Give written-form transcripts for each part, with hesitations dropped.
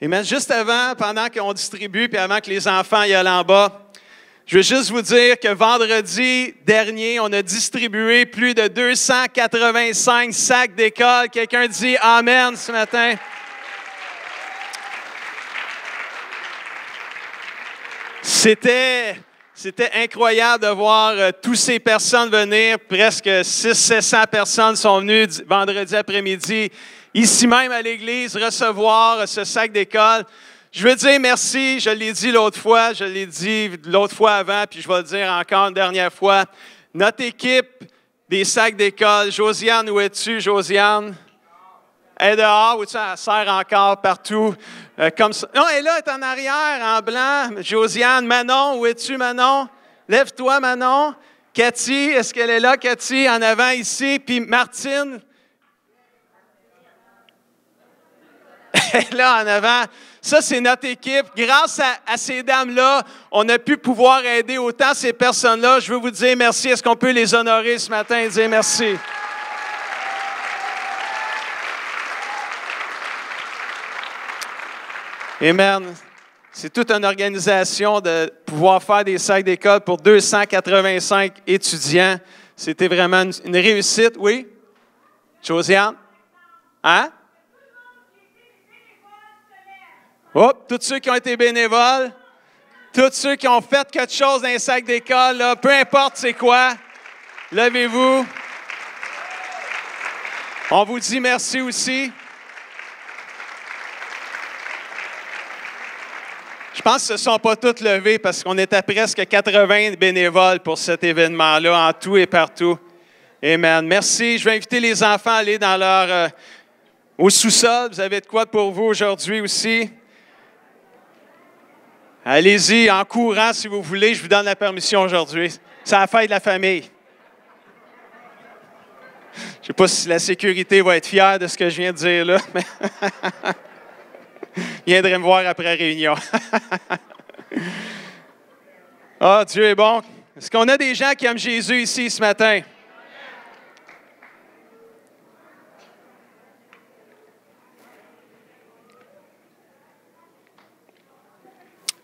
Amen. Juste avant, pendant qu'on distribue, puis avant que les enfants y allent en bas, je veux juste vous dire que vendredi dernier, on a distribué plus de 285 sacs d'école. Quelqu'un dit Amen ce matin? C'était incroyable de voir toutes ces personnes venir. Presque 600-700 personnes sont venues vendredi après-midi, ici même à l'église, recevoir ce sac d'école. Je veux dire merci, je l'ai dit l'autre fois, je l'ai dit l'autre fois avant, puis je vais le dire encore une dernière fois. Notre équipe des sacs d'école, Josiane, où es-tu, Josiane? Elle est dehors, ou tu sais, elle sert encore partout. Comme ça. Non, elle est là, elle est en arrière, en blanc. Josiane, Manon, où es-tu, Manon? Lève-toi, Manon. Cathy, est-ce qu'elle est là, Cathy? En avant, ici. Puis Martine. Elle est là, en avant. Ça, c'est notre équipe. Grâce à ces dames-là, on a pu pouvoir aider autant ces personnes-là. Je veux vous dire merci. Est-ce qu'on peut les honorer ce matin et dire merci? Amen. C'est toute une organisation de pouvoir faire des sacs d'école pour 285 étudiants. C'était vraiment une réussite, oui? Josiane? Hein? Oh, tous ceux qui ont été bénévoles, tous ceux qui ont fait quelque chose dans les sacs d'école, là, peu importe c'est quoi, levez-vous. On vous dit merci aussi. Je pense que ce ne sont pas tous levés parce qu'on était presque 80 bénévoles pour cet événement-là, en tout et partout. Amen. Merci. Je vais inviter les enfants à aller dans au sous-sol. Vous avez de quoi pour vous aujourd'hui aussi? Allez-y en courant si vous voulez. Je vous donne la permission aujourd'hui. C'est la fête de la famille. Je ne sais pas si la sécurité va être fière de ce que je viens de dire là, mais il viendrait me voir après la réunion. Ah, Dieu est bon. Est-ce qu'on a des gens qui aiment Jésus ici ce matin?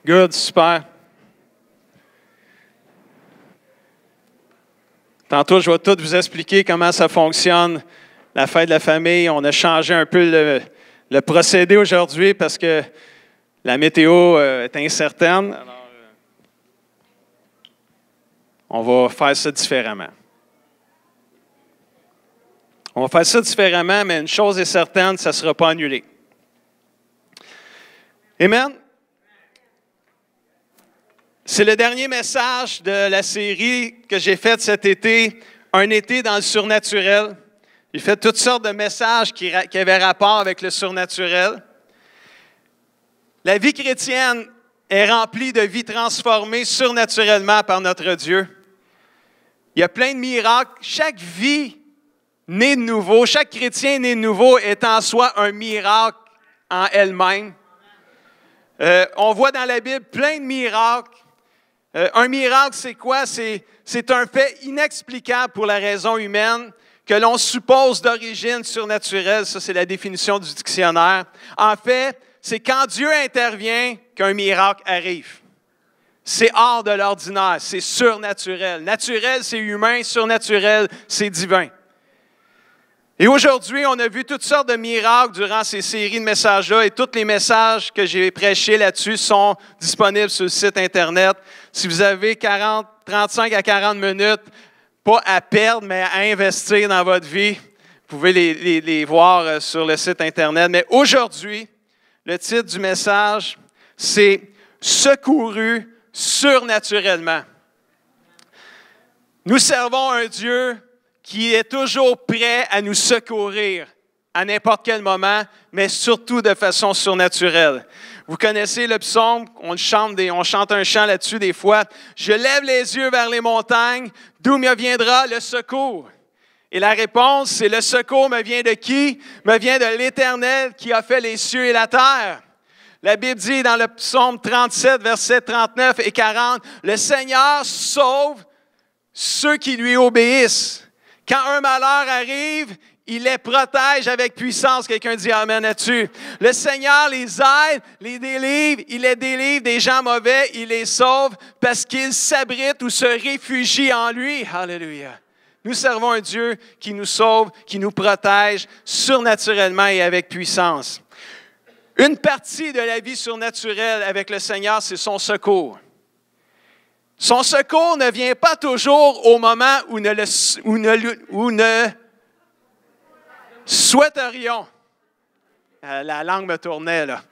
Good, super. Tantôt, je vais tout vous expliquer comment ça fonctionne, la fête de la famille. On a changé un peu le procédé aujourd'hui parce que la météo est incertaine. Alors, on va faire ça différemment. On va faire ça différemment, mais une chose est certaine, ça ne sera pas annulé. Amen. C'est le dernier message de la série que j'ai faite cet été, Un été dans le surnaturel. J'ai fait toutes sortes de messages qui avaient rapport avec le surnaturel. La vie chrétienne est remplie de vies transformées surnaturellement par notre Dieu. Il y a plein de miracles. Chaque vie née de nouveau, chaque chrétien né de nouveau est en soi un miracle en elle-même. On voit dans la Bible plein de miracles. Un miracle, c'est quoi? C'est un fait inexplicable pour la raison humaine que l'on suppose d'origine surnaturelle. Ça, c'est la définition du dictionnaire. En fait, c'est quand Dieu intervient qu'un miracle arrive. C'est hors de l'ordinaire, c'est surnaturel. Naturel, c'est humain, surnaturel, c'est divin. Et aujourd'hui, on a vu toutes sortes de miracles durant ces séries de messages-là et tous les messages que j'ai prêchés là-dessus sont disponibles sur le site Internet. Si vous avez 35 à 40 minutes, pas à perdre, mais à investir dans votre vie, vous pouvez les voir sur le site Internet. Mais aujourd'hui, le titre du message, c'est « Secouru surnaturellement ». Nous servons un Dieu qui est toujours prêt à nous secourir à n'importe quel moment, mais surtout de façon surnaturelle. Vous connaissez le psaume, on chante un chant là-dessus des fois. « Je lève les yeux vers les montagnes, d'où me viendra le secours? » Et la réponse, c'est « Le secours me vient de qui? Me vient de l'Éternel qui a fait les cieux et la terre. » La Bible dit dans le psaume 37, versets 39 et 40, « Le Seigneur sauve ceux qui lui obéissent. » Quand un malheur arrive, il les protège avec puissance. Quelqu'un dit amen là-dessus. Le Seigneur les aide, les délivre, il les délivre des gens mauvais, il les sauve parce qu'ils s'abritent ou se réfugient en lui. Alléluia. Nous servons un Dieu qui nous sauve, qui nous protège surnaturellement et avec puissance. Une partie de la vie surnaturelle avec le Seigneur, c'est son secours. Son secours ne vient pas toujours au moment où ne souhaiterions. La langue me tournait, là.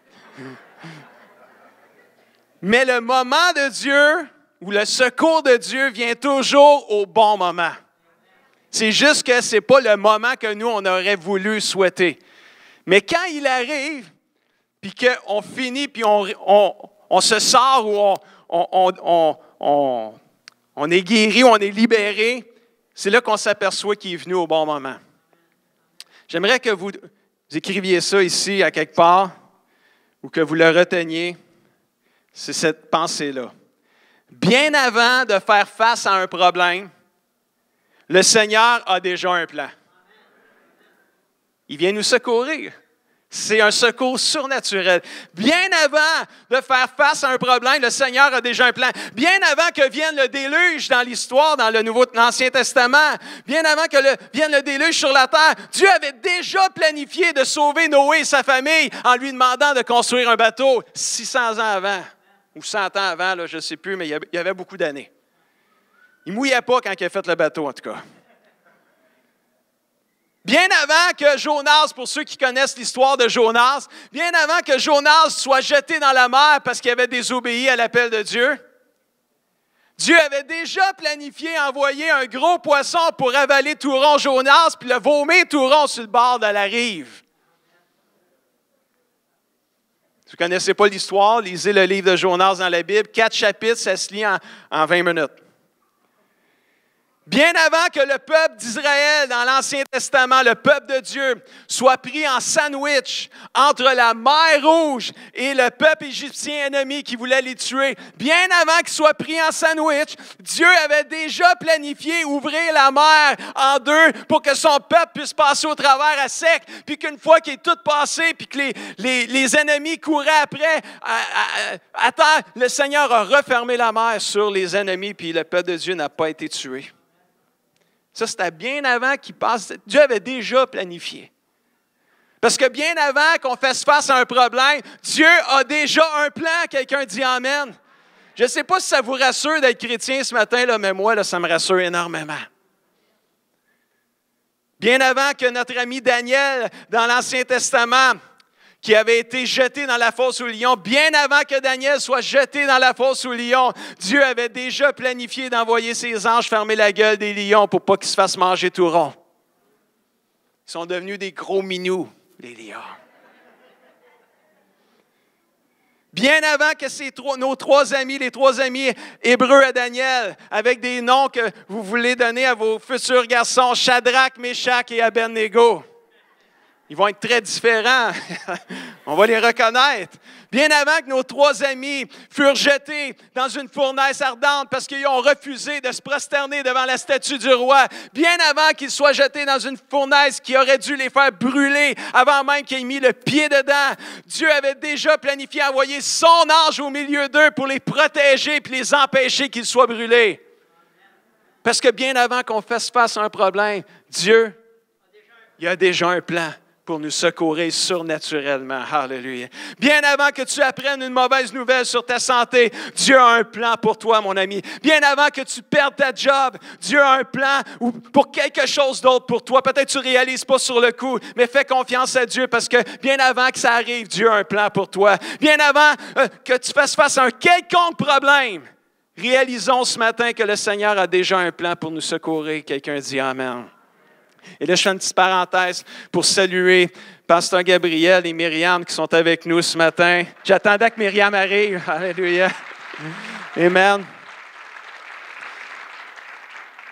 Mais le moment de Dieu, ou le secours de Dieu, vient toujours au bon moment. C'est juste que ce n'est pas le moment que nous, on aurait voulu souhaiter. Mais quand il arrive, puis qu'on finit, puis on se sort, ou on est guéri, on est libéré, c'est là qu'on s'aperçoit qu'il est venu au bon moment. J'aimerais que vous écriviez ça ici, à quelque part, ou que vous le reteniez. C'est cette pensée-là. Bien avant de faire face à un problème, le Seigneur a déjà un plan. Il vient nous secourir. C'est un secours surnaturel. Bien avant de faire face à un problème, le Seigneur a déjà un plan. Bien avant que vienne le déluge dans l'histoire, dans l'Ancien Testament, bien avant que vienne le déluge sur la terre, Dieu avait déjà planifié de sauver Noé et sa famille en lui demandant de construire un bateau 600 ans avant, ou 100 ans avant, là, je ne sais plus, mais il y avait beaucoup d'années. Il ne mouillait pas quand il a fait le bateau, en tout cas. Bien avant que Jonas, pour ceux qui connaissent l'histoire de Jonas, bien avant que Jonas soit jeté dans la mer parce qu'il avait désobéi à l'appel de Dieu, Dieu avait déjà planifié envoyer un gros poisson pour avaler tout rond Jonas puis le vomir tout rond sur le bord de la rive. Si vous ne connaissez pas l'histoire, lisez le livre de Jonas dans la Bible. 4 chapitres, ça se lit en 20 minutes. Bien avant que le peuple d'Israël, dans l'Ancien Testament, le peuple de Dieu, soit pris en sandwich entre la mer Rouge et le peuple égyptien ennemi qui voulait les tuer, bien avant qu'ils soient pris en sandwich, Dieu avait déjà planifié ouvrir la mer en deux pour que son peuple puisse passer au travers à sec, puis qu'une fois qu'il est tout passé, puis que les ennemis couraient après, à terre, le Seigneur a refermé la mer sur les ennemis, puis le peuple de Dieu n'a pas été tué. Ça, c'était bien avant qu'il passe. Dieu avait déjà planifié. Parce que bien avant qu'on fasse face à un problème, Dieu a déjà un plan. Quelqu'un dit amen. Je ne sais pas si ça vous rassure d'être chrétien ce matin, là, mais moi, là, ça me rassure énormément. Bien avant que notre ami Daniel, dans l'Ancien Testament, qui avait été jeté dans la fosse aux lions, bien avant que Daniel soit jeté dans la fosse aux lions, Dieu avait déjà planifié d'envoyer ses anges fermer la gueule des lions pour pas qu'ils se fassent manger tout rond. Ils sont devenus des gros minous, les lions. Bien avant que nos 3 amis, les 3 amis hébreux à Daniel, avec des noms que vous voulez donner à vos futurs garçons, Shadrach, Meshach et Abednego. Ils vont être très différents. On va les reconnaître. Bien avant que nos 3 amis furent jetés dans une fournaise ardente parce qu'ils ont refusé de se prosterner devant la statue du roi, bien avant qu'ils soient jetés dans une fournaise qui aurait dû les faire brûler avant même qu'ils aient mis le pied dedans, Dieu avait déjà planifié envoyer son ange au milieu d'eux pour les protéger et les empêcher qu'ils soient brûlés. Parce que bien avant qu'on fasse face à un problème, Dieu, il a déjà un plan pour nous secourir surnaturellement. Alléluia. Bien avant que tu apprennes une mauvaise nouvelle sur ta santé, Dieu a un plan pour toi, mon ami. Bien avant que tu perdes ta job, Dieu a un plan pour quelque chose d'autre pour toi. Peut-être que tu ne réalises pas sur le coup, mais fais confiance à Dieu parce que bien avant que ça arrive, Dieu a un plan pour toi. Bien avant que tu fasses face à un quelconque problème, réalisons ce matin que le Seigneur a déjà un plan pour nous secourir. Quelqu'un dit amen. Et là, je fais une petite parenthèse pour saluer Pasteur Gabriel et Myriam qui sont avec nous ce matin. J'attendais que Myriam arrive. Alléluia. Amen.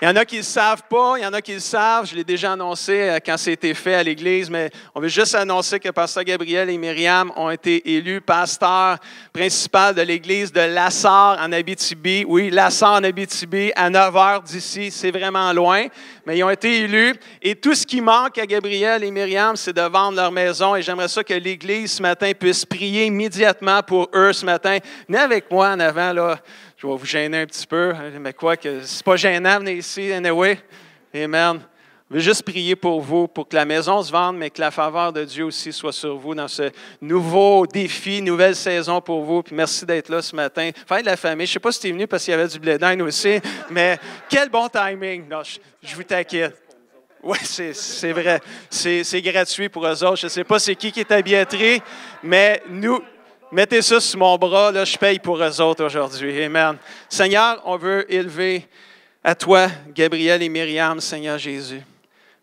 Il y en a qui ne le savent pas, il y en a qui le savent. Je l'ai déjà annoncé quand c'était fait à l'Église, mais on veut juste annoncer que Pasteur Gabriel et Myriam ont été élus pasteurs principaux de l'Église de Lassar en Abitibi. Oui, Lassar en Abitibi, à 9 heures d'ici, c'est vraiment loin, mais ils ont été élus. Et tout ce qui manque à Gabriel et Myriam, c'est de vendre leur maison. Et j'aimerais ça que l'Église ce matin puisse prier immédiatement pour eux ce matin. Venez avec moi en avant, là. Je vais vous gêner un petit peu, mais quoi que c'est pas gênant, venez ici, anyway. Amen. Je veux juste prier pour vous, pour que la maison se vende, mais que la faveur de Dieu aussi soit sur vous dans ce nouveau défi, nouvelle saison pour vous. Puis merci d'être là ce matin. Fête de la famille. Je ne sais pas si tu es venu parce qu'il y avait du blé d'Inde aussi, mais quel bon timing. Non, je vous taquine. Oui, c'est vrai. C'est gratuit pour eux autres. Je ne sais pas c'est qui est à billetterie, mais nous... Mettez ça sur mon bras, là, je paye pour eux autres aujourd'hui. Amen. Seigneur, on veut élever à toi, Gabriel et Myriam, Seigneur Jésus.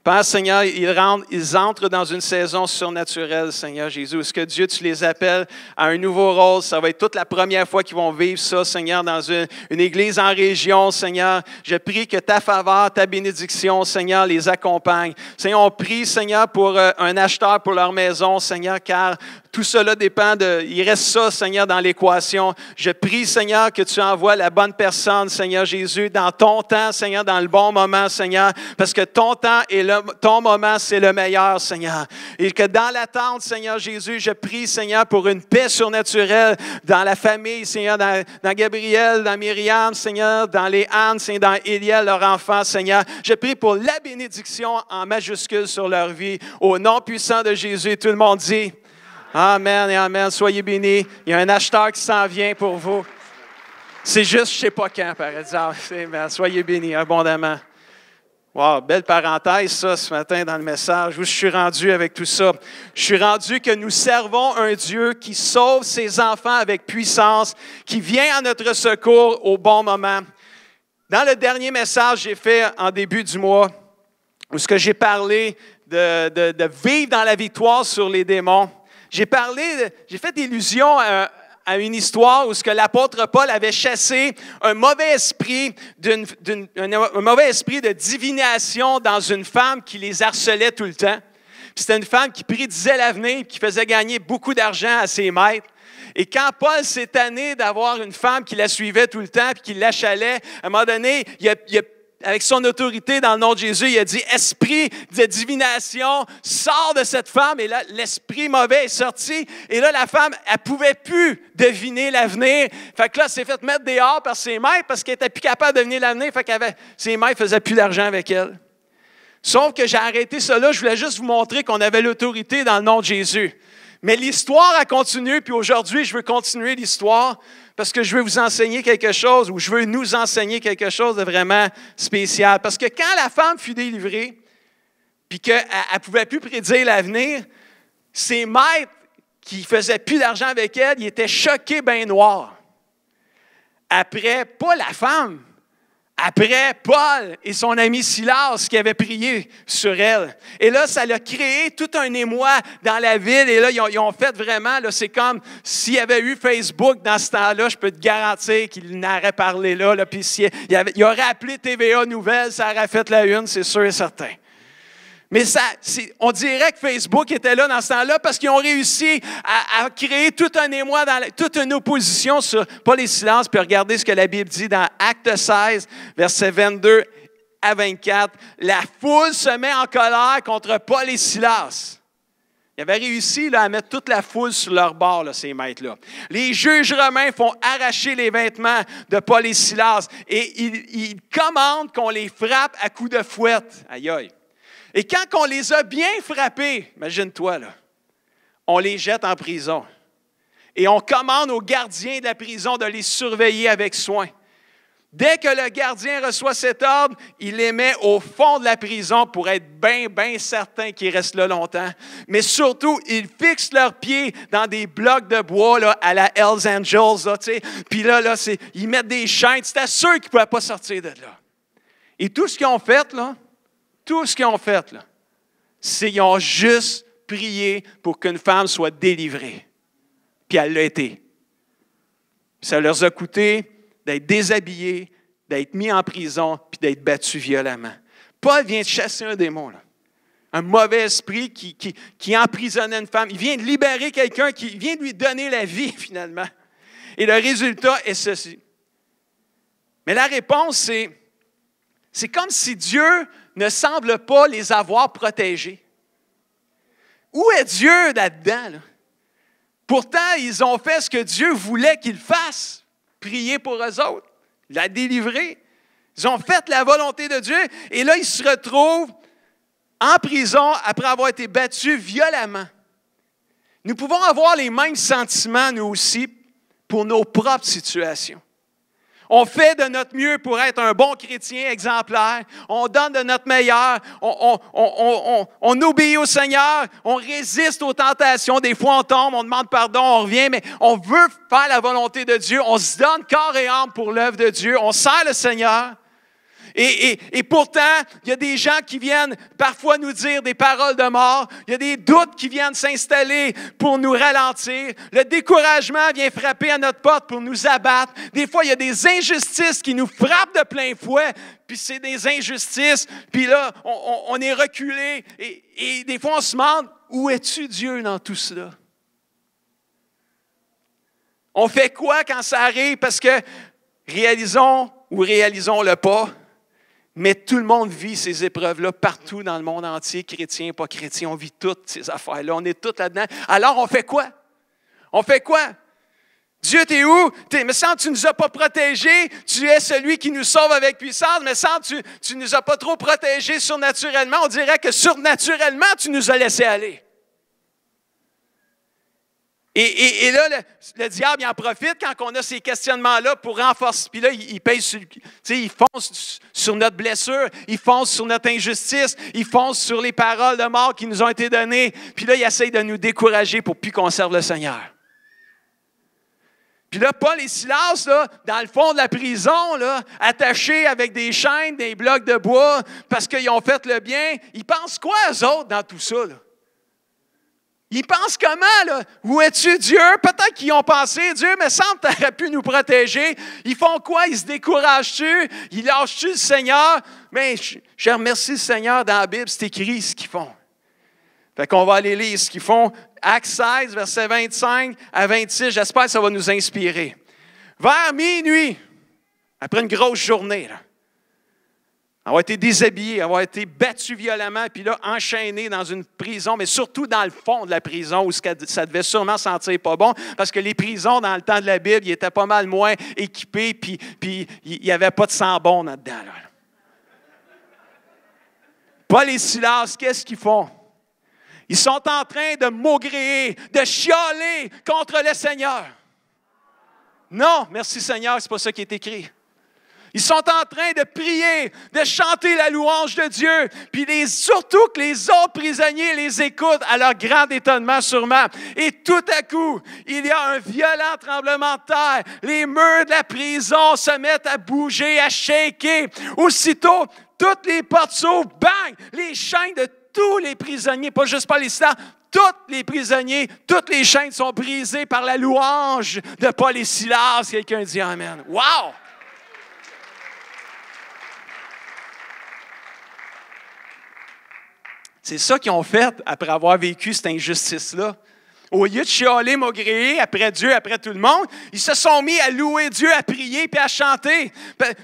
Père, Seigneur, ils entrent dans une saison surnaturelle, Seigneur Jésus. Est-ce que Dieu, tu les appelles à un nouveau rôle? Ça va être toute la première fois qu'ils vont vivre ça, Seigneur, dans une église en région, Seigneur. Je prie que ta faveur, ta bénédiction, Seigneur, les accompagne. Seigneur, on prie, Seigneur, pour un acheteur pour leur maison, Seigneur, car tout cela dépend il reste ça, Seigneur, dans l'équation. Je prie, Seigneur, que tu envoies la bonne personne, Seigneur Jésus, dans ton temps, Seigneur, dans le bon moment, Seigneur, parce que ton temps et ton moment, c'est le meilleur, Seigneur. Et que dans l'attente, Seigneur Jésus, je prie, Seigneur, pour une paix surnaturelle dans la famille, Seigneur, dans Gabriel, dans Myriam, Seigneur, dans les Anne, Seigneur, dans Éliel, leur enfant, Seigneur. Je prie pour la bénédiction en majuscule sur leur vie. Au nom puissant de Jésus, tout le monde dit... Amen et amen. Soyez bénis. Il y a un acheteur qui s'en vient pour vous. C'est juste, je ne sais pas quand, par exemple. Amen. Soyez bénis abondamment. Wow, belle parenthèse, ça, ce matin dans le message. Où je suis rendu avec tout ça? Je suis rendu que nous servons un Dieu qui sauve ses enfants avec puissance, qui vient à notre secours au bon moment. Dans le dernier message que j'ai fait en début du mois, où ce que j'ai parlé de vivre dans la victoire sur les démons, j'ai fait illusion à une histoire où ce que l'apôtre Paul avait chassé un mauvais esprit un mauvais esprit de divination dans une femme qui les harcelait tout le temps. Puis c'était une femme qui prédisait l'avenir et qui faisait gagner beaucoup d'argent à ses maîtres. Et quand Paul s'est tanné d'avoir une femme qui la suivait tout le temps et qui l'achalait, à un moment donné, avec son autorité dans le nom de Jésus, il a dit « Esprit de divination, sors de cette femme. » Et là, l'esprit mauvais est sorti. Et là, la femme, elle ne pouvait plus deviner l'avenir. Fait que là, elle s'est fait mettre dehors par ses maîtres parce qu'elle n'était plus capable de deviner l'avenir. Fait ses maîtres ne faisaient plus d'argent avec elle. Sauf que j'ai arrêté cela. Je voulais juste vous montrer qu'on avait l'autorité dans le nom de Jésus. Mais l'histoire a continué, puis aujourd'hui, je veux continuer l'histoire parce que je veux vous enseigner quelque chose ou je veux nous enseigner quelque chose de vraiment spécial. Parce que quand la femme fut délivrée, puis qu'elle ne pouvait plus prédire l'avenir, ses maîtres qui ne faisaient plus d'argent avec elle, ils étaient choqués ben noirs. Après, pas la femme, après Paul et son ami Silas qui avaient prié sur elle. Et là, ça a créé tout un émoi dans la ville. Et là, ils ont fait vraiment, là, c'est comme s'il y avait eu Facebook dans ce temps-là, je peux te garantir qu'il n'aurait parlé là. Puis il aurait appelé TVA Nouvelles, ça aurait fait la une, c'est sûr et certain. Mais on dirait que Facebook était là dans ce temps-là parce qu'ils ont réussi à créer tout un émoi, toute une opposition sur Paul et Silas. Puis regardez ce que la Bible dit dans Actes 16, versets 22 à 24. La foule se met en colère contre Paul et Silas. Ils avaient réussi là, à mettre toute la foule sur leur bord, là, ces maîtres-là. Les juges romains font arracher les vêtements de Paul et Silas et ils commandent qu'on les frappe à coups de fouette. Aïe aïe. Et quand on les a bien frappés, imagine-toi, là, on les jette en prison. Et on commande aux gardiens de la prison de les surveiller avec soin. Dès que le gardien reçoit cet ordre, il les met au fond de la prison pour être bien certain qu'ils restent là longtemps. Mais surtout, ils fixent leurs pieds dans des blocs de bois là, à la Hells Angels. Là, puis là, ils mettent des chaînes. C'était sûr qu'ils ne pouvaient pas sortir de là. Et tout ce qu'ils ont fait, là, c'est qu'ils ont juste prié pour qu'une femme soit délivrée. Puis elle l'a été. Ça leur a coûté d'être déshabillés, d'être mis en prison puis d'être battu violemment. Paul vient de chasser un démon, là. Un mauvais esprit qui emprisonnait une femme. Il vient de libérer quelqu'un, qui vient de lui donner la vie, finalement. Et le résultat est ceci. Mais la réponse, c'est comme si Dieu ne semble pas les avoir protégés. Où est Dieu là-dedans, là? Pourtant, ils ont fait ce que Dieu voulait qu'ils fassent. Prier pour eux autres, la délivrer. Ils ont fait la volonté de Dieu. Et là, ils se retrouvent en prison après avoir été battus violemment. Nous pouvons avoir les mêmes sentiments, nous aussi, pour nos propres situations. On fait de notre mieux pour être un bon chrétien exemplaire. On donne de notre meilleur. On obéit au Seigneur. On résiste aux tentations. Des fois, on tombe, on demande pardon, on revient, mais on veut faire la volonté de Dieu. On se donne corps et âme pour l'œuvre de Dieu. On sert le Seigneur. Et pourtant, il y a des gens qui viennent parfois nous dire des paroles de mort. Il y a des doutes qui viennent s'installer pour nous ralentir. Le découragement vient frapper à notre porte pour nous abattre. Des fois, il y a des injustices qui nous frappent de plein fouet. Puis c'est des injustices. Puis là, on est reculé. Et des fois, on se demande, où es-tu Dieu dans tout cela? On fait quoi quand ça arrive? Parce que réalisons-le pas. Mais tout le monde vit ces épreuves-là partout dans le monde entier, chrétien, pas chrétien. On vit toutes ces affaires-là. On est tous là-dedans. Alors, on fait quoi? On fait quoi? Dieu, t'es où? Me semble que tu ne nous as pas protégés. Tu es celui qui nous sauve avec puissance. Me semble que tu ne nous as pas trop protégés surnaturellement. On dirait que surnaturellement, tu nous as laissés aller. Et là, le diable, il en profite quand on a ces questionnements-là pour renforcer. Puis là, il pèse il fonce sur notre blessure, il fonce sur notre injustice, il fonce sur les paroles de mort qui nous ont été données. Puis là, il essaye de nous décourager pour plus qu'on serve le Seigneur. Puis là, Paul et Silas, là, dans le fond de la prison, là, attachés avec des chaînes, des blocs de bois, parce qu'ils ont fait le bien, ils pensent quoi, eux autres, dans tout ça, là? Ils pensent comment, là? Où es-tu, Dieu? Peut-être qu'ils ont pensé, Dieu, me semble que tu aurais pu nous protéger. Ils font quoi? Ils se découragent-tu? Ils lâchent-tu le Seigneur? Mais je remercie le Seigneur, dans la Bible, c'est écrit ce qu'ils font. Fait qu'on va aller lire ce qu'ils font. Actes 16, versets 25 à 26. J'espère que ça va nous inspirer. Vers minuit, après une grosse journée, là, avoir été déshabillé, avoir été battu violemment, puis là, enchaîné dans une prison, mais surtout dans le fond de la prison, où ça devait sûrement sentir pas bon, parce que les prisons, dans le temps de la Bible, ils étaient pas mal moins équipés, puis il n'y avait pas de sang bon là-dedans. Là. Paul et Silas, qu'est-ce qu'ils font? Ils sont en train de maugréer, de chialer contre le Seigneur. Non, merci Seigneur, c'est pas ça qui est écrit. Ils sont en train de prier, de chanter la louange de Dieu, puis surtout que les autres prisonniers les écoutent à leur grand étonnement sûrement. Et tout à coup, il y a un violent tremblement de terre. Les murs de la prison se mettent à bouger, à shaker. Aussitôt, toutes les portes s'ouvrent, bang! Les chaînes de tous les prisonniers, pas juste Paul et Silas, tous les prisonniers, toutes les chaînes sont brisées par la louange de Paul et Silas. Quelqu'un dit Amen. Wow! C'est ça qu'ils ont fait après avoir vécu cette injustice-là. Au lieu de chialer, maugréer après Dieu, après tout le monde, ils se sont mis à louer Dieu, à prier puis à chanter.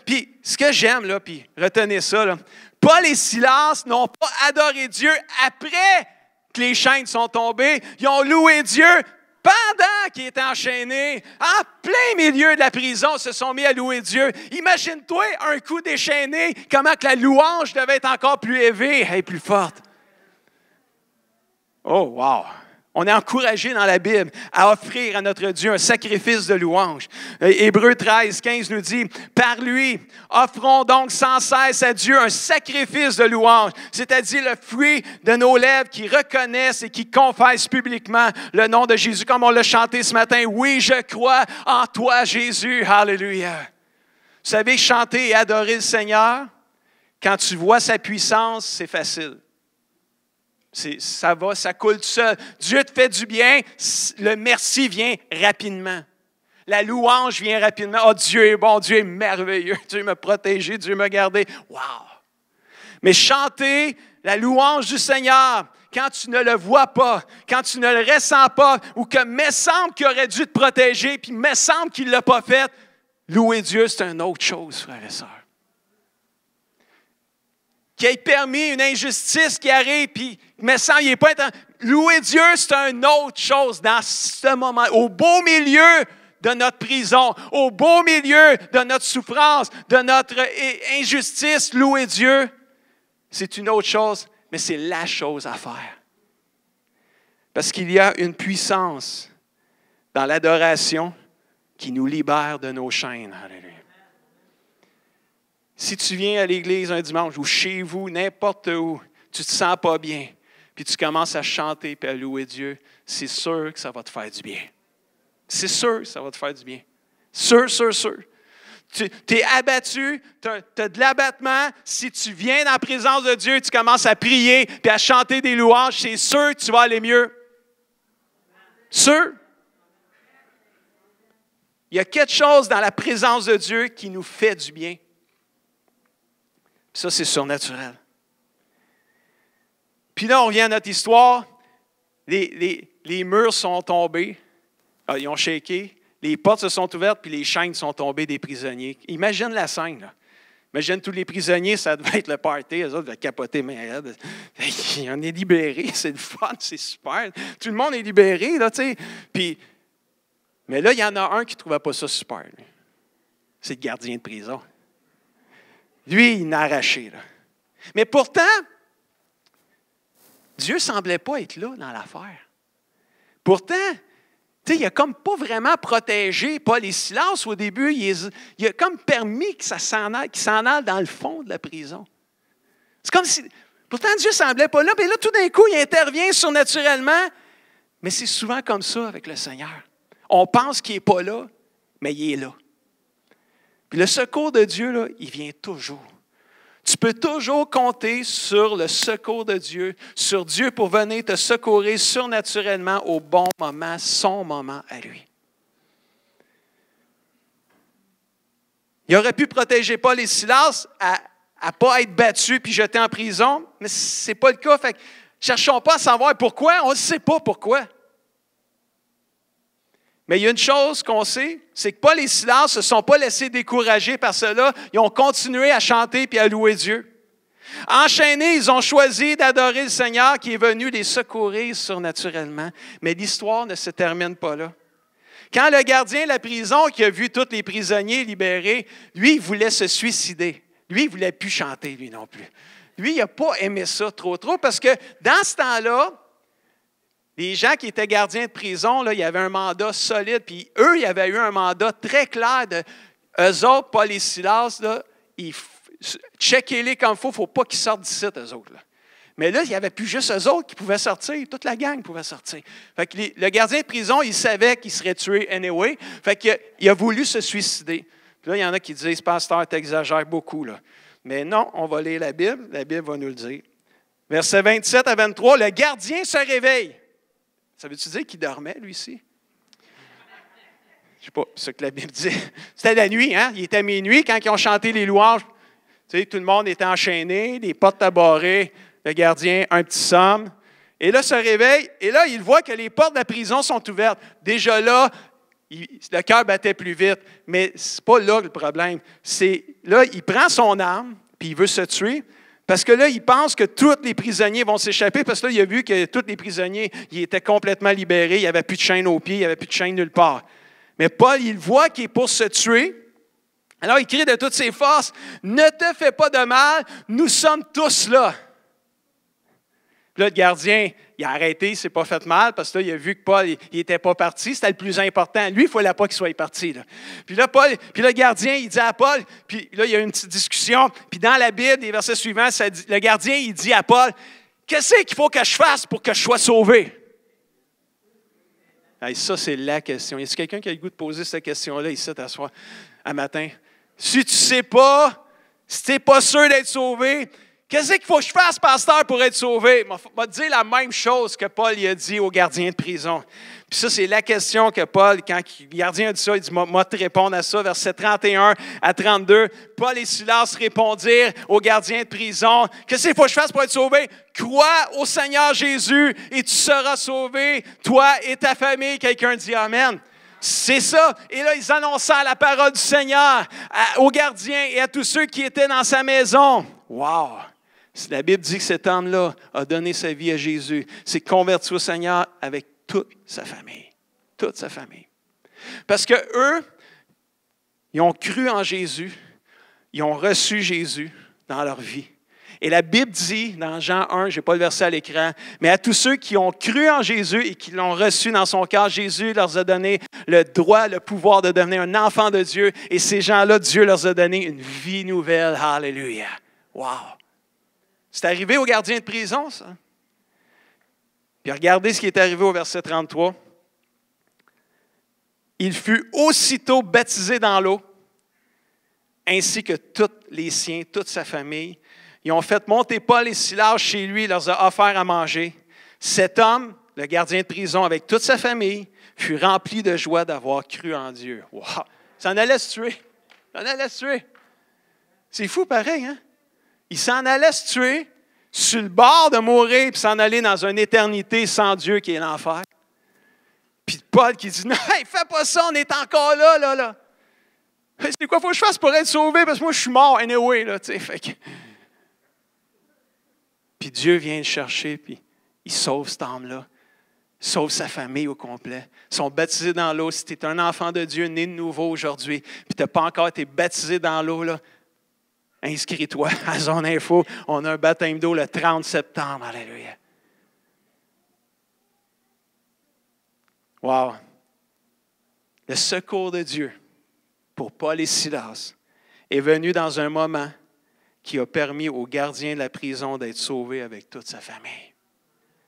Puis ce que j'aime, là, puis retenez ça, là, Paul et Silas n'ont pas adoré Dieu après que les chaînes sont tombées. Ils ont loué Dieu pendant qu'ils étaient enchaînés. En plein milieu de la prison, ils se sont mis à louer Dieu. Imagine-toi un coup déchaîné, comment que la louange devait être encore plus élevée et plus forte. Oh, wow! On est encouragé dans la Bible à offrir à notre Dieu un sacrifice de louange. Hébreux 13, 15 nous dit, « Par lui, offrons donc sans cesse à Dieu un sacrifice de louange, c'est-à-dire le fruit de nos lèvres qui reconnaissent et qui confessent publiquement le nom de Jésus. » Comme on l'a chanté ce matin, « Oui, je crois en toi, Jésus. » Alléluia! Vous savez, chanter et adorer le Seigneur, quand tu vois sa puissance, c'est facile. Ça va, ça coule tout seul. Dieu te fait du bien, le merci vient rapidement. La louange vient rapidement. Oh, Dieu est bon, Dieu est merveilleux, Dieu m'a protégé, Dieu m'a gardé. Wow! Mais chanter la louange du Seigneur, quand tu ne le vois pas, quand tu ne le ressens pas, ou que me semble qu'il aurait dû te protéger, puis me semble qu'il ne l'a pas fait, louer Dieu, c'est une autre chose, frères et sœurs. Qu'il ait permis une injustice qui arrive, puis me semble qu'il n'est pas... Louer Dieu, c'est une autre chose dans ce moment, au beau milieu de notre prison, au beau milieu de notre souffrance, de notre injustice, louer Dieu, c'est une autre chose, mais c'est la chose à faire. Parce qu'il y a une puissance dans l'adoration qui nous libère de nos chaînes. Alléluia. Si tu viens à l'église un dimanche ou chez vous, n'importe où, tu ne te sens pas bien, puis tu commences à chanter et à louer Dieu, c'est sûr que ça va te faire du bien. C'est sûr que ça va te faire du bien. Sûr, sûr, sûr. Tu es abattu, tu as de l'abattement. Si tu viens dans la présence de Dieu, tu commences à prier puis à chanter des louanges, c'est sûr que tu vas aller mieux. Sûr. Il y a quelque chose dans la présence de Dieu qui nous fait du bien. Ça, c'est surnaturel. Puis là, on revient à notre histoire. Les murs sont tombés. Ils ont shaké. Les portes se sont ouvertes, puis les chaînes sont tombées des prisonniers. Imagine la scène, là. Imagine tous les prisonniers, ça devait être le party. Eux autres devaient capoter, mais on est libérés, c'est le fun, c'est super. Tout le monde est libéré, là, tu sais. Puis, mais là, il y en a un qui ne trouvait pas ça super. Lui. C'est le gardien de prison. Lui, il n'a arraché, là. Mais pourtant, Dieu ne semblait pas être là dans l'affaire. Pourtant, il n'a comme pas vraiment protégé Paul et Silas au début. Il a comme permis que ça s'en aille dans le fond de la prison. C'est comme si... Pourtant, Dieu ne semblait pas là. Puis là, tout d'un coup, il intervient surnaturellement. Mais c'est souvent comme ça avec le Seigneur. On pense qu'il n'est pas là, mais il est là. Puis le secours de Dieu, là, il vient toujours. Tu peux toujours compter sur le secours de Dieu, sur Dieu pour venir te secourir surnaturellement au bon moment, son moment à lui. Il aurait pu protéger Paul et Silas à ne pas être battus puis jetés en prison, mais ce n'est pas le cas. Fait que, cherchons pas à savoir pourquoi, on ne sait pas pourquoi. Mais il y a une chose qu'on sait, c'est que Paul et Silas ne se sont pas laissés décourager par cela. Ils ont continué à chanter et à louer Dieu. Enchaînés, ils ont choisi d'adorer le Seigneur qui est venu les secourir surnaturellement. Mais l'histoire ne se termine pas là. Quand le gardien de la prison, qui a vu tous les prisonniers libérés, lui, il voulait se suicider. Lui, il ne voulait plus chanter, lui non plus. Lui, il n'a pas aimé ça trop, parce que dans ce temps-là, les gens qui étaient gardiens de prison, là, il y avait un mandat solide, puis eux, ils avaient eu un mandat très clair de eux autres, Paul et Silas, là, checkez-les comme il ne faut pas qu'ils sortent d'ici, eux autres. Là. Mais là, il n'y avait plus juste eux autres qui pouvaient sortir, toute la gang pouvait sortir. Fait que le gardien de prison, il savait qu'il serait tué anyway, fait qu'il a voulu se suicider. Puis là, il y en a qui disent, pasteur, t'exagères beaucoup, là. Mais non, on va lire la Bible va nous le dire. Versets 27 à 23, le gardien se réveille. Ça veut-tu dire qu'il dormait, lui ici? Je ne sais pas, c'est ce que la Bible dit. C'était la nuit, hein? Il était minuit quand ils ont chanté les louanges. Tu sais, tout le monde était enchaîné, les portes barrées, le gardien, un petit somme. Et là, il se réveille, et là, il voit que les portes de la prison sont ouvertes. Déjà là, le cœur battait plus vite. Mais ce n'est pas là le problème. C'est là, il prend son arme, puis il veut se tuer. Parce que là, il pense que tous les prisonniers vont s'échapper, parce que là, il a vu que tous les prisonniers ils étaient complètement libérés, il n'y avait plus de chaîne aux pieds, il n'y avait plus de chaîne nulle part. Mais Paul, il voit qu'il est pour se tuer. Alors, il crie de toutes ses forces, « Ne te fais pas de mal, nous sommes tous là. » Puis là, le gardien, il a arrêté, il ne s'est pas fait mal, parce que là, il a vu que Paul n'était pas parti, c'était le plus important. Lui, il ne fallait pas qu'il soit parti. Là. Puis là, le gardien, il dit à Paul, puis là, il y a une petite discussion, puis dans la Bible, les versets suivants, le gardien, il dit à Paul, « Qu'est-ce qu'il faut que je fasse pour que je sois sauvé? » Hey, ça, c'est la question. Y a-t-il quelqu'un qui a le goût de poser cette question-là ici, à matin? Si tu ne sais pas, si tu n'es pas sûr d'être sauvé, Qu'est-ce qu'il faut que je fasse, pasteur, pour être sauvé? Je vais te dire la même chose que Paul y a dit aux gardiens de prison. Puis ça, c'est la question que Paul, quand le gardien a dit ça, il dit, moi te répondre à ça, versets 31 à 32. Paul et Silas répondirent aux gardiens de prison, qu'est-ce qu'il faut que je fasse pour être sauvé? Crois au Seigneur Jésus et tu seras sauvé, toi et ta famille. Quelqu'un dit Amen. C'est ça. Et là, ils annonçaient la parole du Seigneur aux gardiens et à tous ceux qui étaient dans sa maison. Wow! La Bible dit que cet homme-là a donné sa vie à Jésus, s'est converti au Seigneur avec toute sa famille. Toute sa famille. Parce que eux, ils ont cru en Jésus, ils ont reçu Jésus dans leur vie. Et la Bible dit, dans Jean 1, je n'ai pas le verset à l'écran, mais à tous ceux qui ont cru en Jésus et qui l'ont reçu dans son cœur, Jésus leur a donné le droit, le pouvoir de devenir un enfant de Dieu. Et ces gens-là, Dieu leur a donné une vie nouvelle. Alléluia. Wow! C'est arrivé aux gardiens de prison, ça. Puis regardez ce qui est arrivé au verset 33. Il fut aussitôt baptisé dans l'eau, ainsi que tous les siens, toute sa famille. Ils ont fait monter Paul et Silas chez lui, il leur a offert à manger. Cet homme, le gardien de prison, avec toute sa famille, fut rempli de joie d'avoir cru en Dieu. Wow! Ça en allait se tuer. Ça en allait se tuer. C'est fou pareil, hein? Il s'en allait se tuer sur le bord de mourir puis s'en aller dans une éternité sans Dieu qui est l'enfer. Puis Paul qui dit, non, hey, fais pas ça, on est encore là. C'est quoi, il faut que je fasse pour être sauvé? Parce que moi, je suis mort anyway, là, tu sais. Fait que... Puis Dieu vient le chercher, puis il sauve cet homme-là. Il sauve sa famille au complet. Ils sont baptisés dans l'eau. Si tu es un enfant de Dieu, né de nouveau aujourd'hui, puis tu n'as pas encore été baptisé dans l'eau, là, inscris-toi à Zone Info. On a un baptême d'eau le 30 septembre. Alléluia. Wow. Le secours de Dieu pour Paul et Silas est venu dans un moment qui a permis aux gardiens de la prison d'être sauvés avec toute sa famille.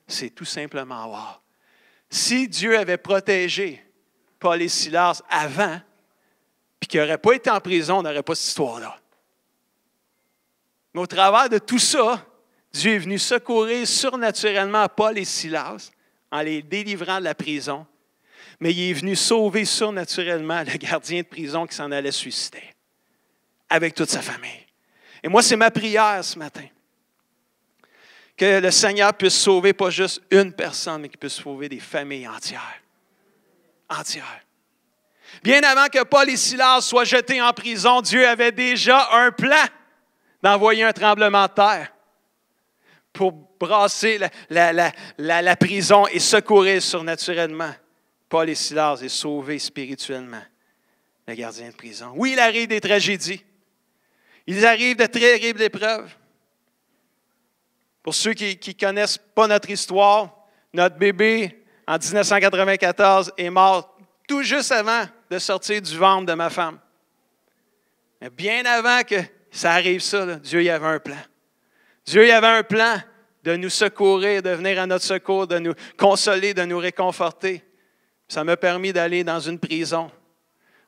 C'est tout simplement wow. Si Dieu avait protégé Paul et Silas avant, puis qu'ils n'auraient pas été en prison, on n'aurait pas cette histoire-là. Mais au travers de tout ça, Dieu est venu secourir surnaturellement Paul et Silas en les délivrant de la prison, mais il est venu sauver surnaturellement le gardien de prison qui s'en allait suicider avec toute sa famille. Et moi, c'est ma prière ce matin. Que le Seigneur puisse sauver pas juste une personne, mais qu'il puisse sauver des familles entières. Entières. Bien avant que Paul et Silas soient jetés en prison, Dieu avait déjà un plan d'envoyer un tremblement de terre pour brasser la prison et secourir surnaturellement Paul et Silas et sauver spirituellement le gardien de prison. Oui, il arrive des tragédies. Il arrive de terribles épreuves. Pour ceux qui ne connaissent pas notre histoire, notre bébé, en 1994, est mort tout juste avant de sortir du ventre de ma femme. Mais bien avant que ça arrive ça, là, Dieu y avait un plan. Dieu y avait un plan de nous secourir, de venir à notre secours, de nous consoler, de nous réconforter. Ça m'a permis d'aller dans une prison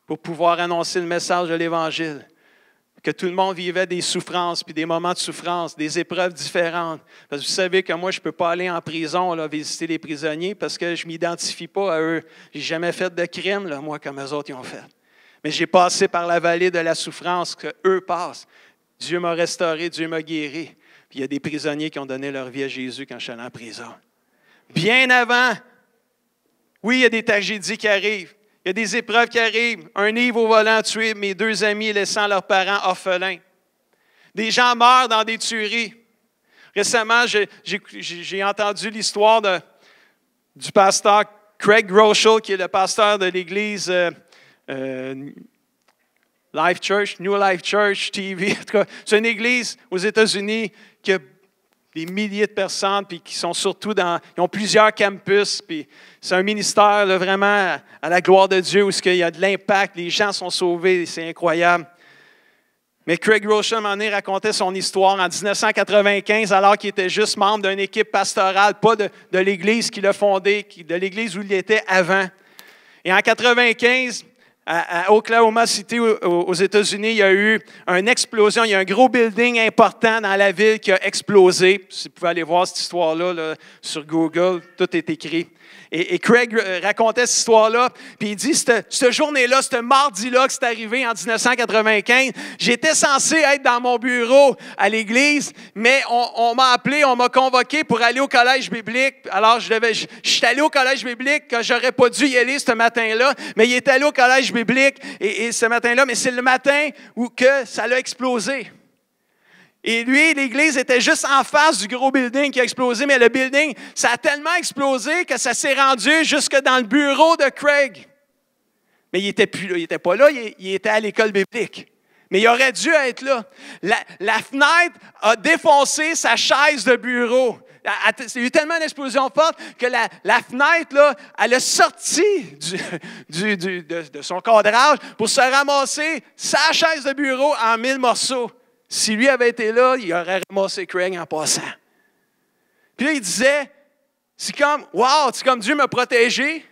pour pouvoir annoncer le message de l'Évangile. Que tout le monde vivait des souffrances, puis des moments de souffrance, des épreuves différentes. Parce que vous savez que moi, je ne peux pas aller en prison là, visiter les prisonniers parce que je ne m'identifie pas à eux. Je n'ai jamais fait de crime, là, moi, comme eux autres ils ont fait. Mais j'ai passé par la vallée de la souffrance qu'eux passent. Dieu m'a restauré, Dieu m'a guéri. Puis il y a des prisonniers qui ont donné leur vie à Jésus quand je suis allé en prison. Bien avant, oui, il y a des tragédies qui arrivent. Il y a des épreuves qui arrivent. Un ivre au volant a tué mes 2 amis laissant leurs parents orphelins. Des gens meurent dans des tueries. Récemment, j'ai entendu l'histoire du pasteur Craig Groeschel, qui est le pasteur de l'église Life Church, New Life Church TV. En tout cas, c'est une église aux États-Unis qui a des milliers de personnes, puis qui sont surtout ils ont plusieurs campus, puis c'est un ministère là, vraiment à la gloire de Dieu, où il y a de l'impact, les gens sont sauvés, c'est incroyable. Mais Craig Groeschel, à un moment donné, racontait son histoire en 1995, alors qu'il était juste membre d'une équipe pastorale, pas de l'église qu'il a fondée, de l'église où il était avant. Et en 1995, À Oklahoma City, aux États-Unis, il y a eu une explosion. Il y a un gros building important dans la ville qui a explosé. Si vous pouvez aller voir cette histoire-là là, sur Google, tout est écrit. Et Craig racontait cette histoire-là, puis il dit, cette journée-là, ce mardi-là que c'est arrivé en 1995, j'étais censé être dans mon bureau à l'église, mais on m'a appelé, on m'a convoqué pour aller au collège biblique. Alors, je suis allé au collège biblique, que j'aurais pas dû y aller ce matin-là, mais il est allé au collège biblique et ce matin-là, mais c'est le matin où que ça l'a explosé. Et lui, l'église était juste en face du gros building qui a explosé, mais le building, ça a tellement explosé que ça s'est rendu jusque dans le bureau de Craig. Mais il n'était plus là, il n'était pas là, il était à l'école biblique. Mais il aurait dû être là. La fenêtre a défoncé sa chaise de bureau. Il y a eu tellement d'explosion forte que la fenêtre, là, elle a sorti de son cadrage pour se ramasser sa chaise de bureau en 1000 morceaux. Si lui avait été là, il aurait ramassé Craig en passant. Puis là, il disait, c'est comme, wow, c'est comme Dieu m'a protégé.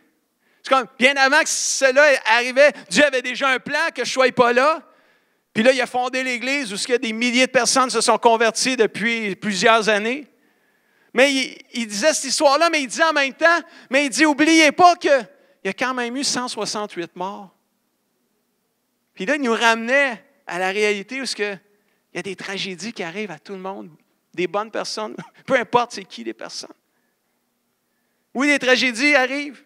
C'est comme, bien avant que cela arrivait, Dieu avait déjà un plan que je ne sois pas là. Puis là, il a fondé l'Église où il y a des milliers de personnes se sont converties depuis plusieurs années. Mais il disait cette histoire-là, mais il dit en même temps, mais il dit, n'oubliez pas qu'il y a quand même eu 168 morts. Puis là, il nous ramenait à la réalité où il y a des tragédies qui arrivent à tout le monde, des bonnes personnes, peu importe c'est qui les personnes. Oui, les tragédies arrivent.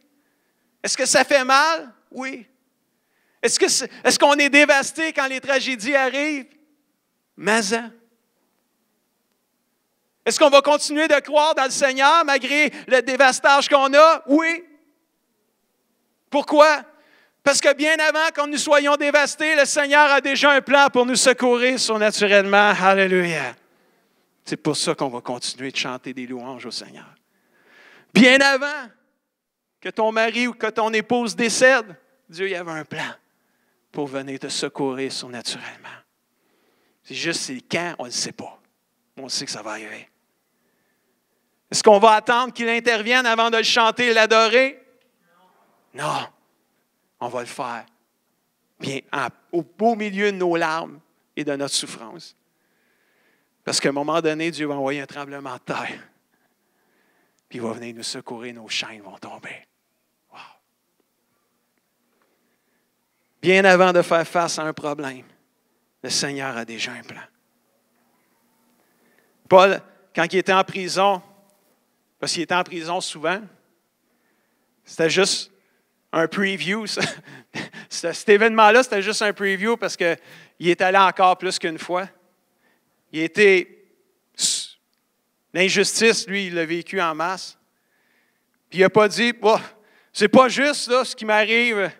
Est-ce que ça fait mal? Oui. Est-ce qu'on est dévasté quand les tragédies arrivent? Mais est-ce qu'on va continuer de croire dans le Seigneur malgré le dévastage qu'on a? Oui. Pourquoi? Parce que bien avant que nous soyons dévastés, le Seigneur a déjà un plan pour nous secourir surnaturellement. Alléluia. C'est pour ça qu'on va continuer de chanter des louanges au Seigneur. Bien avant que ton mari ou que ton épouse décède, Dieu y avait un plan pour venir te secourir surnaturellement. C'est juste quand, on ne le sait pas. On sait que ça va arriver. Est-ce qu'on va attendre qu'il intervienne avant de le chanter et l'adorer? Non. On va le faire. Bien, au beau milieu de nos larmes et de notre souffrance. Parce qu'à un moment donné, Dieu va envoyer un tremblement de terre. Puis il va venir nous secourir, nos chaînes vont tomber. Wow. Bien avant de faire face à un problème, le Seigneur a déjà un plan. Paul, quand il était en prison, parce qu'il était en prison souvent, c'était juste un preview. Cet événement-là, c'était juste un preview parce qu'il est allé encore plus qu'une fois. Il était... L'injustice, lui, il l'a vécu en masse. Puis il n'a pas dit, oh, c'est pas juste là, ce qui m'arrive.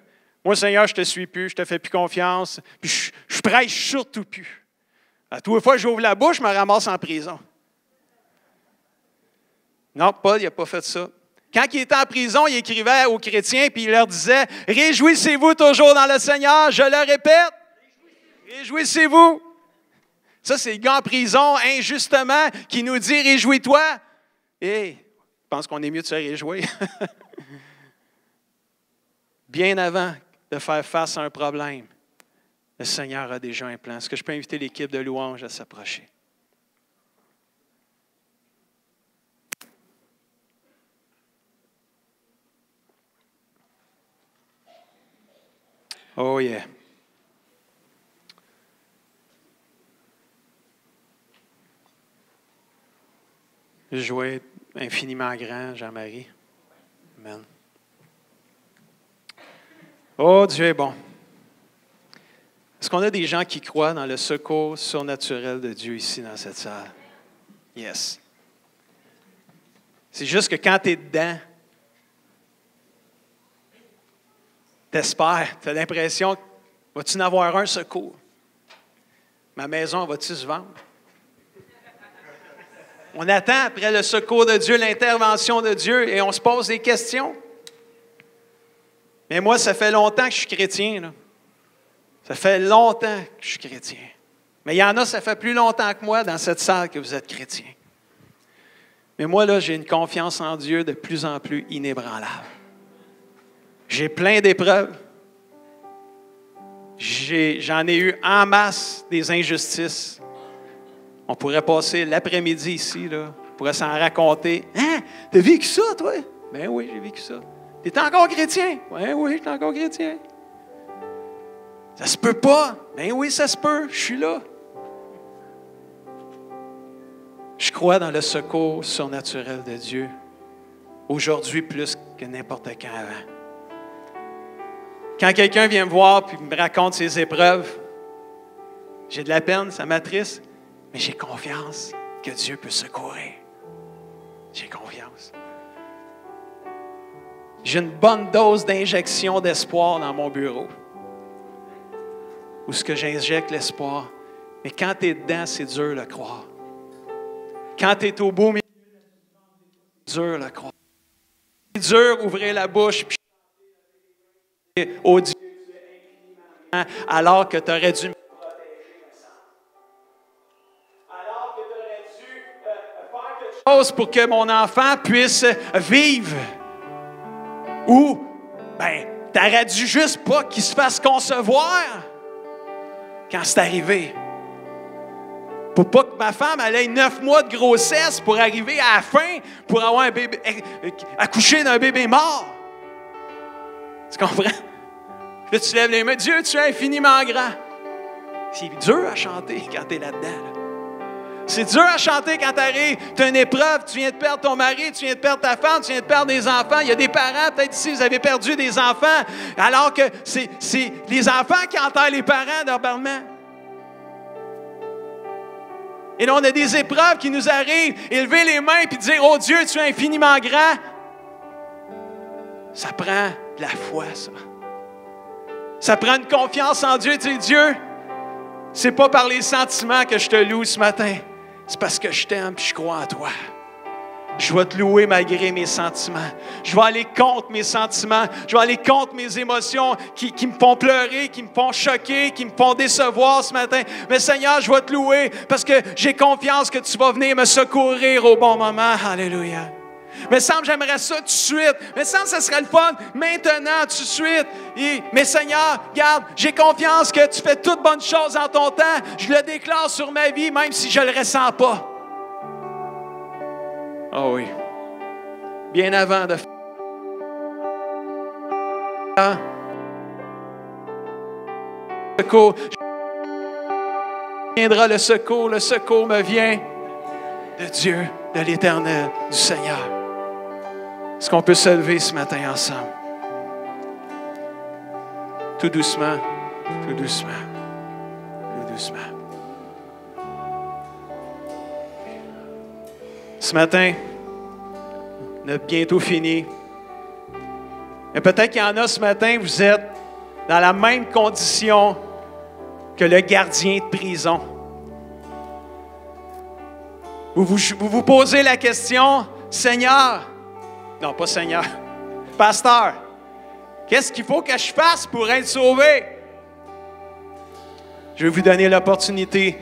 Moi, Seigneur, je ne te suis plus, je ne te fais plus confiance. Puis je prêche surtout plus. À toutes les fois que j'ouvre la bouche, je me ramasse en prison. Non, Paul, il n'a pas fait ça. Quand il était en prison, il écrivait aux chrétiens puis il leur disait « Réjouissez-vous toujours dans le Seigneur. » Je le répète, réjouissez-vous. Ça, c'est le gars en prison, injustement, qui nous dit « Réjouis-toi. » Et je pense qu'on est mieux de se réjouir. Bien avant de faire face à un problème, le Seigneur a déjà un plan. Est-ce que je peux inviter l'équipe de louanges à s'approcher? Oh yeah. Jouer infiniment grand, Jean-Marie. Amen. Oh, Dieu est bon. Est-ce qu'on a des gens qui croient dans le secours surnaturel de Dieu ici dans cette salle? Yes. C'est juste que quand tu es dedans, t'espères, tu as l'impression, vas-tu en avoir un secours? Ma maison, va-tu se vendre? On attend après le secours de Dieu, l'intervention de Dieu, et on se pose des questions. Mais moi, ça fait longtemps que je suis chrétien, là. Ça fait longtemps que je suis chrétien. Mais il y en a, ça fait plus longtemps que moi dans cette salle que vous êtes chrétien. Mais moi, là, j'ai une confiance en Dieu de plus en plus inébranlable. J'ai plein d'épreuves. J'en ai eu en masse des injustices. On pourrait passer l'après-midi ici, là. On pourrait s'en raconter. Hein? T'as vécu ça, toi? Ben oui, j'ai vécu ça. T'es encore chrétien? Ben oui, je suis encore chrétien. Ça se peut pas? Ben oui, ça se peut. Je suis là. Je crois dans le secours surnaturel de Dieu. Aujourd'hui, plus que n'importe quand avant. Quand quelqu'un vient me voir et me raconte ses épreuves, j'ai de la peine, ça m'attriste, mais j'ai confiance que Dieu peut secourir. J'ai confiance. J'ai une bonne dose d'injection d'espoir dans mon bureau. Où ce que j'injecte l'espoir. Mais quand tu es dedans, c'est dur de croire. Quand tu es au beau milieu, c'est dur de croire. C'est dur d'ouvrir la bouche et oh Dieu, alors que tu aurais dû me protéger. Alors que tu aurais dû faire quelque chose pour que mon enfant puisse vivre. Ou, tu aurais dû juste pas qu'il se fasse concevoir quand c'est arrivé. Pour pas que ma femme elle ait 9 mois de grossesse pour arriver à la fin, pour avoir un bébé, accoucher d'un bébé mort. Tu comprends? Là, tu lèves les mains. Dieu, tu es infiniment grand. C'est dur à chanter quand tu es là-dedans. Là. C'est dur à chanter quand tu arrives. Tu as une épreuve, tu viens de perdre ton mari, tu viens de perdre ta femme, tu viens de perdre des enfants. Il y a des parents, peut-être ici, vous avez perdu des enfants, alors que c'est les enfants qui enterrent les parents, normalement. Et là, on a des épreuves qui nous arrivent. Élever les mains et dire, oh Dieu, tu es infiniment grand. Ça prend de la foi, ça. Ça prend une confiance en Dieu. Tu dis, Dieu, c'est pas par les sentiments que je te loue ce matin. C'est parce que je t'aime et je crois en toi. Je vais te louer malgré mes sentiments. Je vais aller contre mes sentiments. Je vais aller contre mes émotions qui me font pleurer, qui me font choquer, qui me font décevoir ce matin. Mais Seigneur, je vais te louer parce que j'ai confiance que tu vas venir me secourir au bon moment. Alléluia. Mais semble j'aimerais ça tout de suite. Mais semble ça serait le fun maintenant, tout de suite. Mais Seigneur, regarde, j'ai confiance que tu fais toutes bonnes choses en ton temps. Je le déclare sur ma vie, même si je ne le ressens pas. Oh oui. Bien avant de faire. Secours. Viendra le secours me vient de Dieu, de l'Éternel, du Seigneur. Est-ce qu'on peut se lever ce matin ensemble? Tout doucement, tout doucement, tout doucement. Ce matin, on a bientôt fini. Mais peut-être qu'il y en a ce matin, vous êtes dans la même condition que le gardien de prison. Vous vous posez la question, Seigneur, non pas Seigneur, Pasteur, qu'est-ce qu'il faut que je fasse pour être sauvé? Je vais vous donner l'opportunité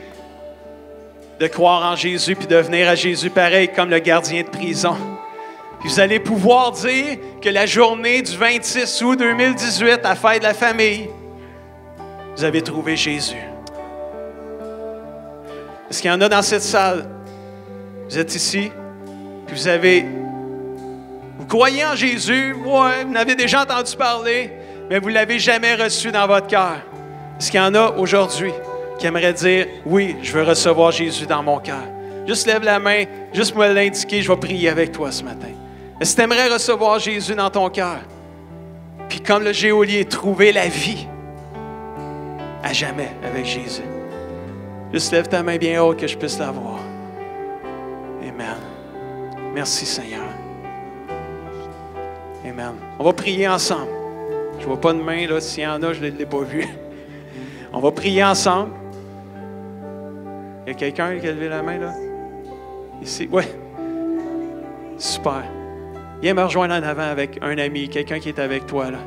de croire en Jésus puis de venir à Jésus pareil comme le gardien de prison. Puis vous allez pouvoir dire que la journée du 26 août 2018, à la fête de la famille, vous avez trouvé Jésus. Est-ce qu'il y en a dans cette salle? Vous êtes ici, puis vous croyez en Jésus, ouais, vous en avez déjà entendu parler, mais vous ne l'avez jamais reçu dans votre cœur. Est-ce qu'il y en a aujourd'hui qui aimeraient dire, oui, je veux recevoir Jésus dans mon cœur? Juste lève la main, juste me l'indiquer, je vais prier avec toi ce matin. Mais si tu aimerais recevoir Jésus dans ton cœur, puis comme le geôlier, trouver la vie à jamais avec Jésus, juste lève ta main bien haute que je puisse la voir. Amen. Merci Seigneur. Amen. On va prier ensemble. Je ne vois pas de main, là. S'il y en a, je ne l'ai pas vu. On va prier ensemble. Il y a quelqu'un qui a levé la main, là? Ici? Oui. Super. Viens me rejoindre en avant avec un ami, quelqu'un qui est avec toi, là.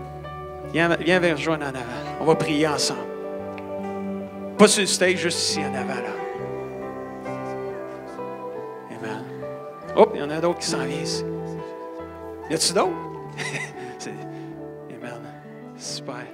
Viens me rejoindre en avant. On va prier ensemble. Pas sur le stage, juste ici en avant, là. Amen. Oh, il y en a d'autres qui s'en viennent ici. Y a-tu d'autres? Amen. Super.